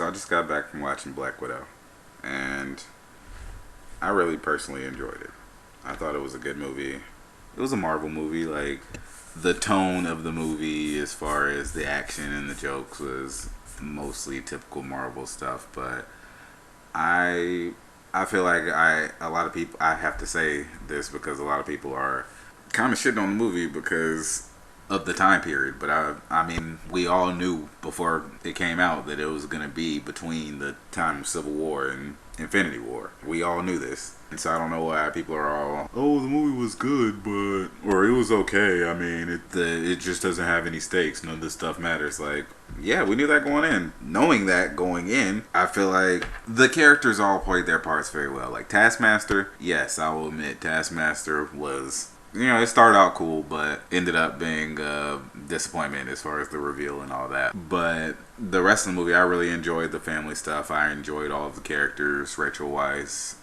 So I just got back from watching Black Widow, and I really personally enjoyed it. I thought it was a good movie. It was a Marvel movie. Like, the tone of the movie, as far as the action and the jokes, was mostly typical Marvel stuff. But I I feel like a lot of people, I have to say this because a lot of people are kind of shitting on the movie because of the time period. But I mean, we all knew before it came out that it was gonna be between the time of Civil War and Infinity War. We all knew this, and so I don't know why people are all, oh, the movie was good, but, or it was okay. I mean, it just doesn't have any stakes. None of this stuff matters. Like, yeah, we knew that going in. Knowing that going in, I feel like the characters all played their parts very well. Like Taskmaster, yes, I will admit Taskmaster was, it started out cool, but ended up being a disappointment as far as the reveal and all that. But the rest of the movie, I really enjoyed the family stuff. I enjoyed all of the characters, Rachel Weisz,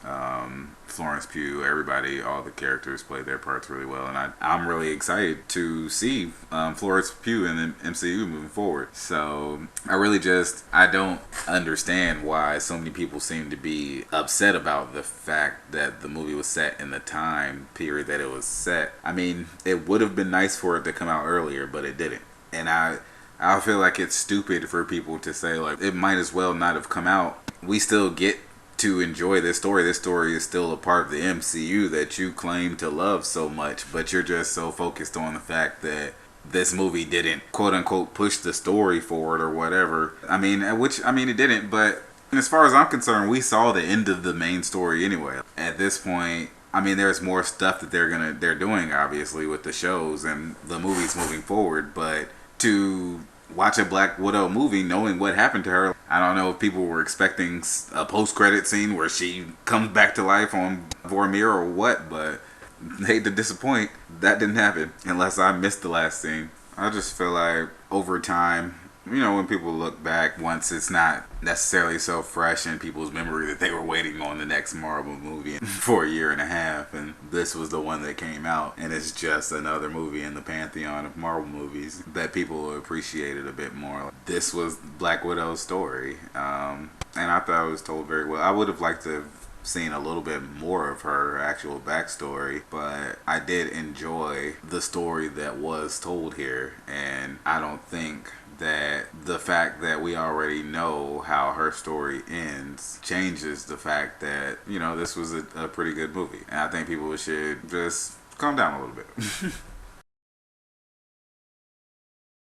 Florence Pugh, everybody, all the characters played their parts really well. And I'm really excited to see Florence Pugh in the MCU moving forward. So I don't understand why so many people seem to be upset about the fact that the movie was set in the time period that it was set. I mean, it would have been nice for it to come out earlier, but it didn't. And I feel like it's stupid for people to say, like, it might as well not have come out. We still get to enjoy this story. This story is still a part of the MCU that you claim to love so much, but you're just so focused on the fact that this movie didn't, quote unquote, push the story forward or whatever. It didn't, but as far as I'm concerned, we saw the end of the main story anyway. At this point, I mean, there's more stuff that they're doing, obviously, with the shows and the movies moving forward, but to watch a Black Widow movie knowing what happened to her, I don't know if people were expecting a post-credit scene where she comes back to life on Vormir or what, but hate to disappoint, that didn't happen unless I missed the last scene. I just feel like over time, when people look back, once it's not necessarily so fresh in people's memory that they were waiting on the next Marvel movie for a year and a half, and this was the one that came out, and it's just another movie in the pantheon of Marvel movies, that people appreciated a bit more. This was Black Widow's story, and I thought it was told very well. I would have liked to have seen a little bit more of her actual backstory, but I did enjoy the story that was told here, and I don't think that the fact that we already know how her story ends changes the fact that, this was a pretty good movie. And I think people should just calm down a little bit.